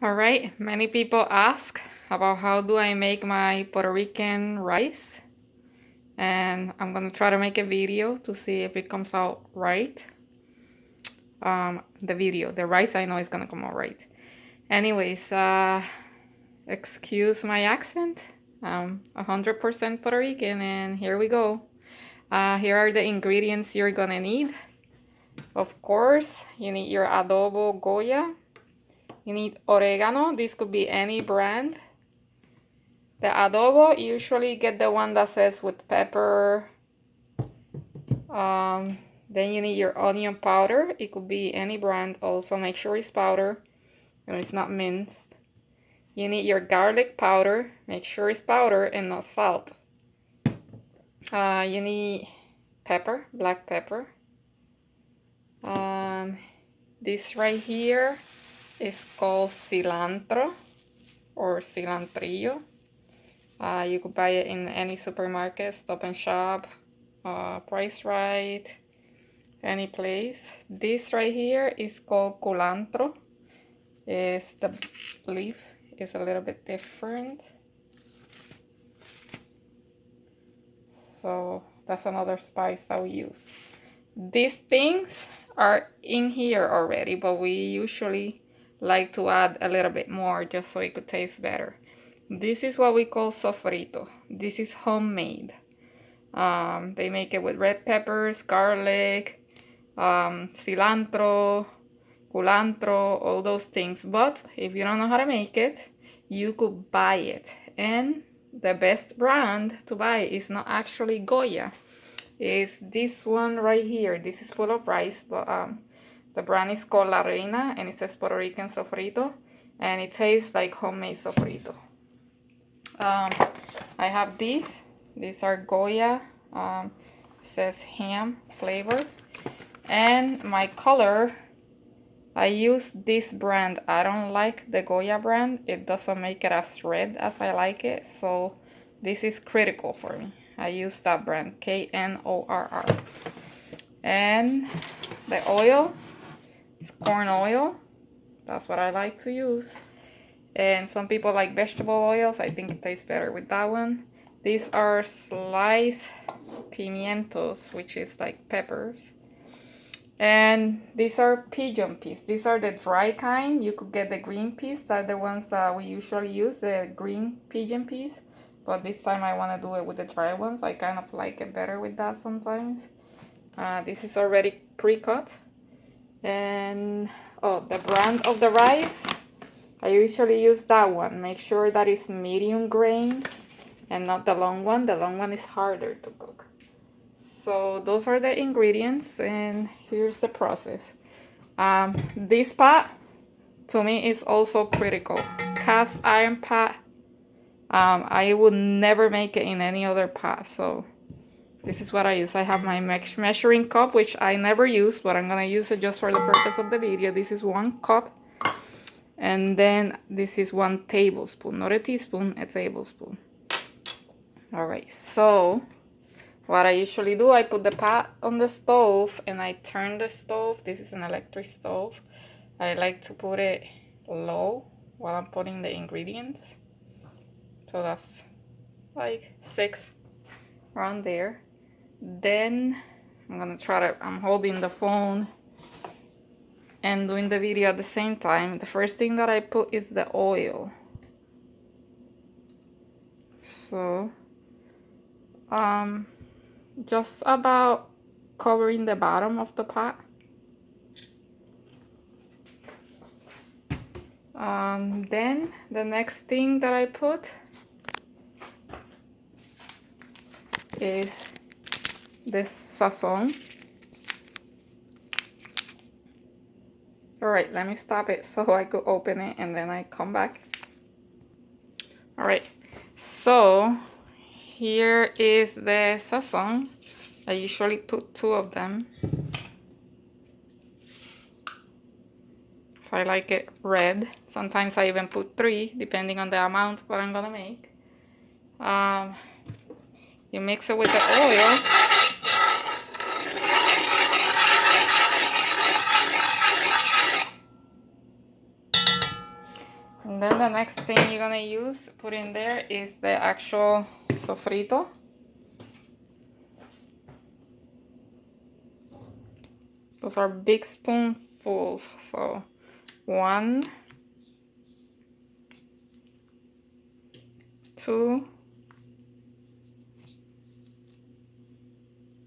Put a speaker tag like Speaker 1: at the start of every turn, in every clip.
Speaker 1: All right, many people ask about how do I make my Puerto Rican rice, and I'm gonna try to make a video to see if it comes out right. The rice I know is gonna come out right. Anyways, excuse my accent. I'm 100% Puerto Rican, and here we go. Here are the ingredients you're gonna need. Of course, you need your adobo Goya. You need oregano. This could be any brand. The adobo, you usually get the one that says with pepper. Then you need your onion powder. It could be any brand. Also, make sure it's powder and it's not minced. You need your garlic powder. Make sure it's powder and not salt. You need pepper, black pepper. This right here is called cilantro or cilantrillo. You could buy it in any supermarket, Stop and Shop, Price Right, any place. This right here is called culantro. The leaf is a little bit different. So that's another spice that we use. These things are in here already, but we usually like to add a little bit more just so it could taste better. This is what we call sofrito. This is homemade. They make it with red peppers, garlic, cilantro, culantro, all those things. But if you don't know how to make it, you could buy it. And the best brand to buy is not actually Goya. It's this one right here. This is full of rice, but the brand is called La Reina, and it says Puerto Rican sofrito, and it tastes like homemade sofrito. I have these. These are Goya. It says ham flavor. And my color, I use this brand. I don't like the Goya brand. It doesn't make it as red as I like it. So this is critical for me. I use that brand, Knorr. And the oil is corn oil. That's what I like to use. And some people like vegetable oils. I think it tastes better with that one. These are sliced pimientos, which is like peppers. And these are pigeon peas. These are the dry kind. You could get the green peas. They're the ones that we usually use, the green pigeon peas. But this time I want to do it with the dry ones. I kind of like it better with that sometimes. This is already pre-cut. And the brand of the rice, I usually use that one. Make sure that it's medium grain and not the long one. The long one is harder to cook. So those are the ingredients, and here's the process. This pot, to me, is also critical. Cast iron pot, I would never make it in any other pot. So this is what I use. I have my measuring cup, which I never use, but I'm gonna use it just for the purpose of the video. This is 1 cup. And then this is 1 tablespoon, not a teaspoon, a tablespoon. All right, so what I usually do, I put the pot on the stove and I turn the stove. This is an electric stove. I like to put it low while I'm putting the ingredients. So that's like 6 around there. Then I'm holding the phone and doing the video at the same time. The first thing that I put is the oil. So, just about covering the bottom of the pot. Then the next thing that I put is this sazon. All right, let me stop it so I could open it and then I come back. All right, so here is the sazon. I usually put 2 of them. So I like it red. Sometimes I even put 3, depending on the amount that I'm gonna make. You mix it with the oil. And then the next thing you're gonna put in there is the actual sofrito. Those are big spoonfuls, so 1, 2,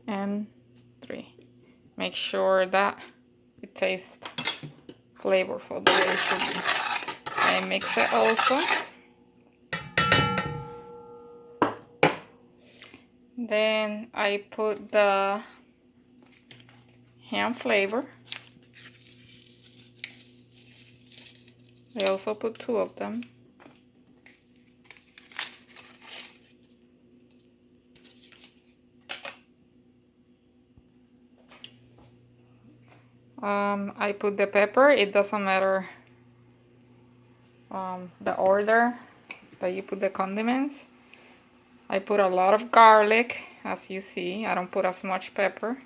Speaker 1: and 3. Make sure that it tastes flavorful the way it should be. I mix it also. Then I put the ham flavor. I also put 2 of them. I put the pepper. It doesn't matter the order that you put the condiments. I put a lot of garlic, as you see. I don't put as much pepper.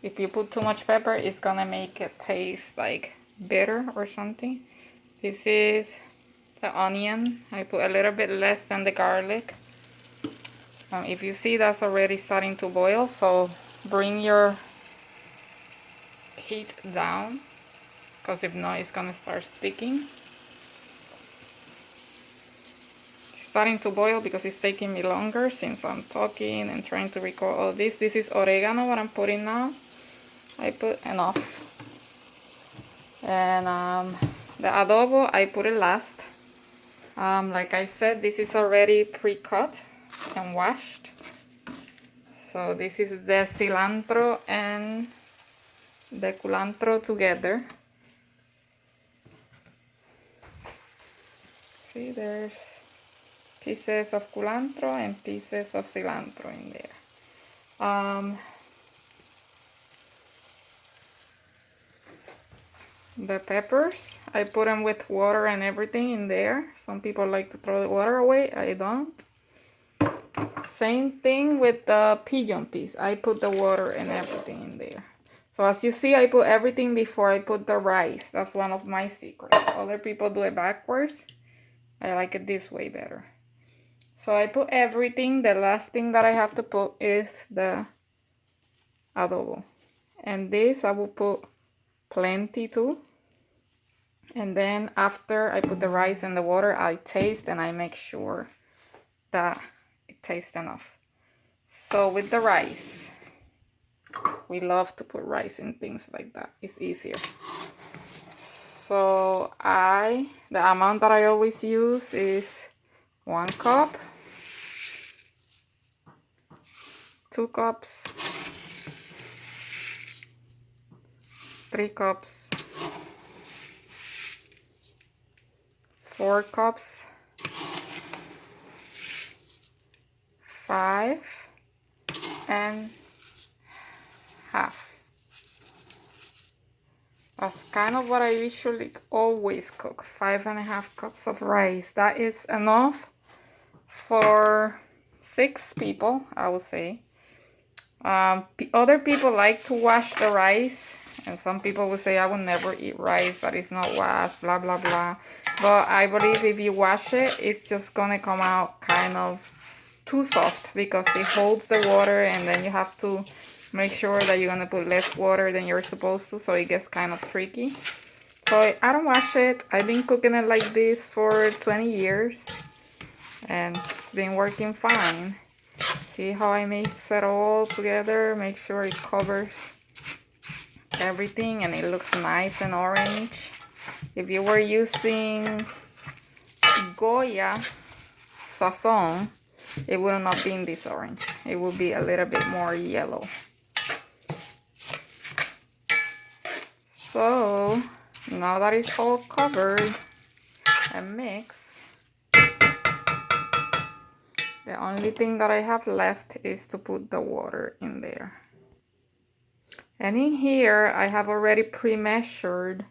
Speaker 1: If you put too much pepper, it's gonna make it taste like bitter or something. This is the onion. I put a little bit less than the garlic. If you see, that's already starting to boil, so bring your heat down, because if not, it's gonna start sticking. It's starting to boil because it's taking me longer since I'm talking and trying to record all this. This is oregano, what I'm putting now. I put enough. And the adobo, I put it last. Like I said, this is already pre-cut and washed. So this is the cilantro and the culantro together. See, there's pieces of culantro and pieces of cilantro in there. The peppers, I put them with water and everything in there. Some people like to throw the water away, I don't. Same thing with the pigeon peas. I put the water and everything in there. So as you see, I put everything before I put the rice. That's one of my secrets. Other people do it backwards. I like it this way better. So I put everything. The last thing that I have to put is the adobo. And this I will put plenty too. And then after I put the rice and the water, I taste and I make sure that it tastes enough. So with the rice, we love to put rice in things like that. It's easier. So the amount that I always use is 1 cup, 2 cups, 3 cups, 4 cups, 5 and half. That's kind of what I usually always cook, 5.5 cups of rice. That is enough for 6 people, I would say. Other people like to wash the rice, and some people will say I will never eat rice that is not washed, blah blah blah. But I believe if you wash it, it's just gonna come out kind of too soft because it holds the water, and then you have to make sure that you're gonna put less water than you're supposed to, so it gets kind of tricky. So I don't wash it. I've been cooking it like this for 20 years and it's been working fine. See how I mix it all together, make sure it covers everything and it looks nice and orange. If you were using Goya Sazon, it would not be in this orange. It would be a little bit more yellow. So now that it's all covered and mixed, the only thing that I have left is to put the water in there. And in here, I have already pre-measured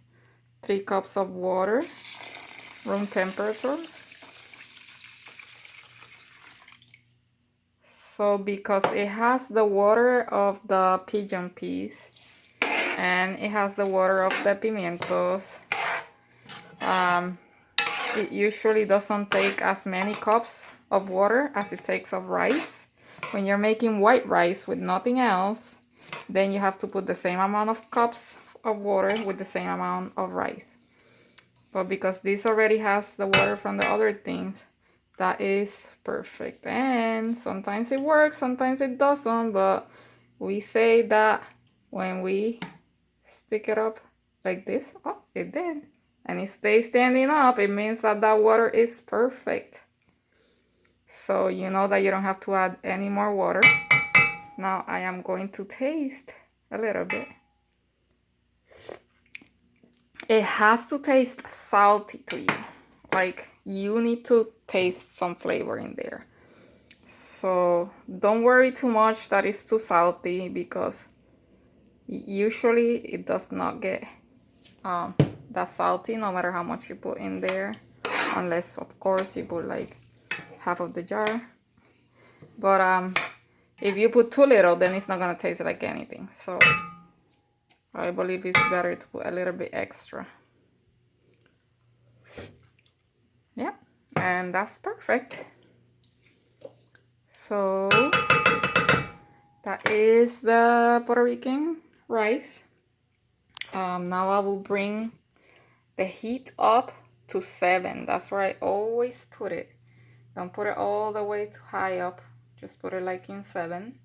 Speaker 1: 3 cups of water, room temperature. So because it has the water of the pigeon peas and it has the water of the pimientos, it usually doesn't take as many cups of water as it takes of rice. When you're making white rice with nothing else, then you have to put the same amount of cups of water with the same amount of rice. But because this already has the water from the other things, that is perfect. And sometimes it works, sometimes it doesn't, but we say that when we stick it up like this, oh, it did. And it stays standing up, it means that that water is perfect. So you know that you don't have to add any more water. Now I am going to taste a little bit. It has to taste salty to you. Like, you need to taste some flavor in there. So don't worry too much that it's too salty, because usually it does not get that salty no matter how much you put in there, unless of course you put like half of the jar. But if you put too little, then it's not gonna taste like anything. So I believe it's better to put a little bit extra. Yeah, and that's perfect. So that is the Puerto Rican rice. Now I will bring the heat up to 7. That's where I always put it. Don't put it all the way too high up. Just put it like in 7.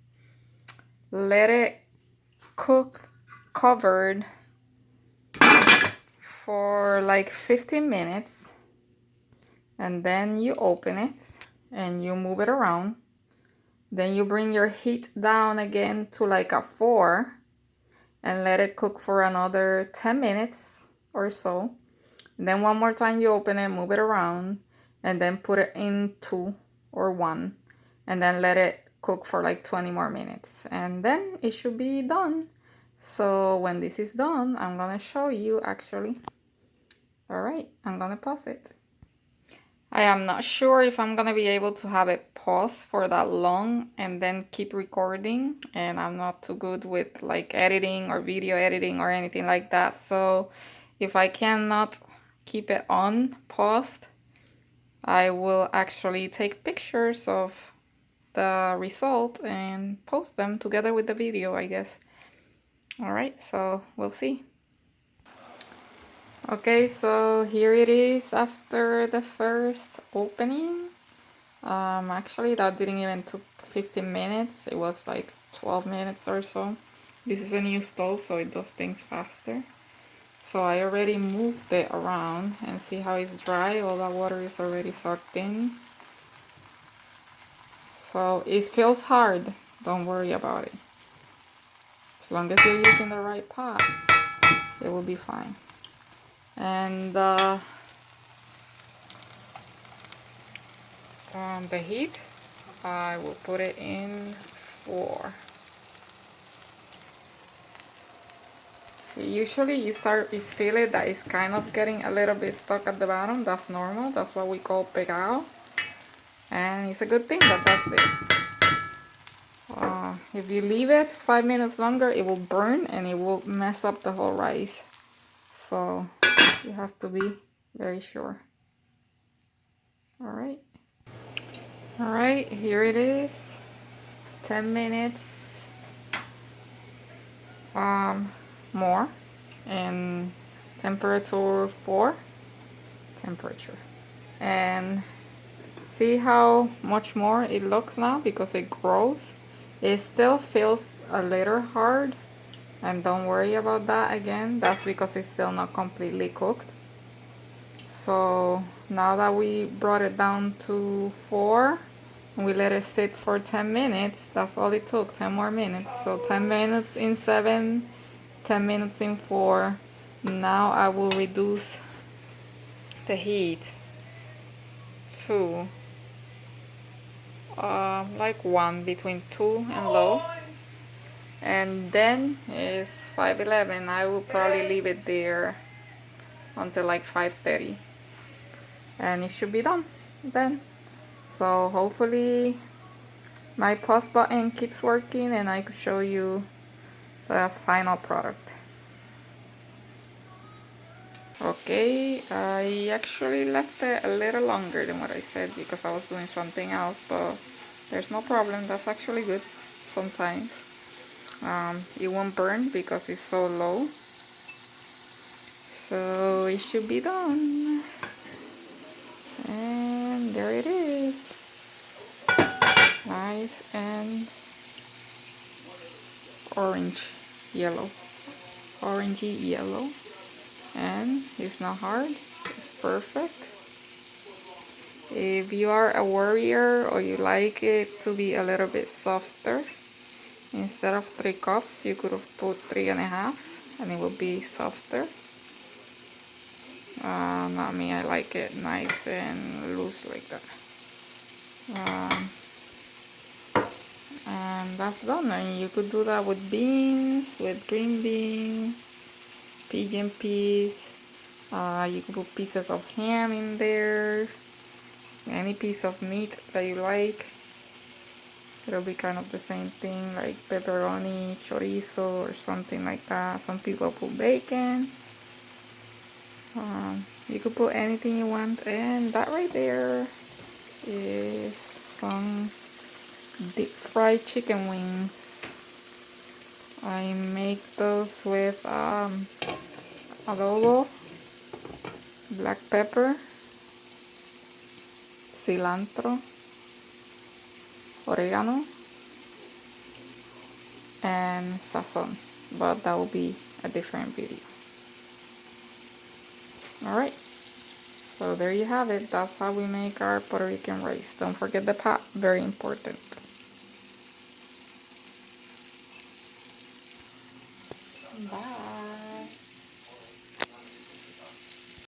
Speaker 1: Let it cook covered for like 15 minutes. And then you open it and you move it around. Then you bring your heat down again to like a 4 and let it cook for another 10 minutes or so. Then one more time you open it, move it around, and then put it in 2 or 1, and then let it cook for like 20 more minutes, and then it should be done. So when this is done, I'm gonna show you actually. All right, I'm gonna pause it. I am not sure if I'm gonna be able to have it pause for that long and then keep recording, and I'm not too good with like editing or video editing or anything like that. So if I cannot keep it on paused, I will actually take pictures of the result and post them together with the video, I guess. All right, so we'll see. Okay, so here it is after the first opening. Actually, that didn't even took 15 minutes. It was like 12 minutes or so. This is a new stove, so it does things faster. So I already moved it around, and see how it's dry. All that water is already sucked in. So it feels hard. Don't worry about it. As long as you're using the right pot, it will be fine. And the heat, I will put it in 4. Usually you feel it that it's kind of getting a little bit stuck at the bottom. That's normal. That's what we call pegado. And it's a good thing that that's there. If you leave it 5 minutes longer, it will burn and it will mess up the whole rice. So you have to be very sure. Alright. Alright, here it is. 10 minutes more, and temperature 4. And see how much more it looks now because it grows. It still feels a little hard, and don't worry about that again. That's because it's still not completely cooked. So now that we brought it down to 4, we let it sit for 10 minutes. That's all it took, 10 more minutes. So 10 minutes in 7, 10 minutes in 4. Now I will reduce the heat to like 1, between 2 and low. And then it's 5:11. I will probably leave it there until like 5:30. And it should be done then. So hopefully my pause button keeps working and I could show you the final product. Okay, I actually left it a little longer than what I said because I was doing something else, but there's no problem. That's actually good sometimes. It won't burn because it's so low. So it should be done. And there it is. Nice and orange, yellow. Orangey yellow. And it's not hard. It's perfect. If you are a warrior or you like it to be a little bit softer, instead of 3 cups, you could have put 3.5 and it would be softer. Not me, I like it nice and loose like that. And that's done. And you could do that with beans, with green beans, pigeon peas. You could put pieces of ham in there, any piece of meat that you like. It'll be kind of the same thing, like pepperoni, chorizo, or something like that. Some people put bacon. You could put anything you want, and that right there is some deep fried chicken wings. I make those with adobo, black pepper, cilantro, oregano, and sazon, but that will be a different video. Alright, so there you have it. That's how we make our Puerto Rican rice. Don't forget the pot, very important.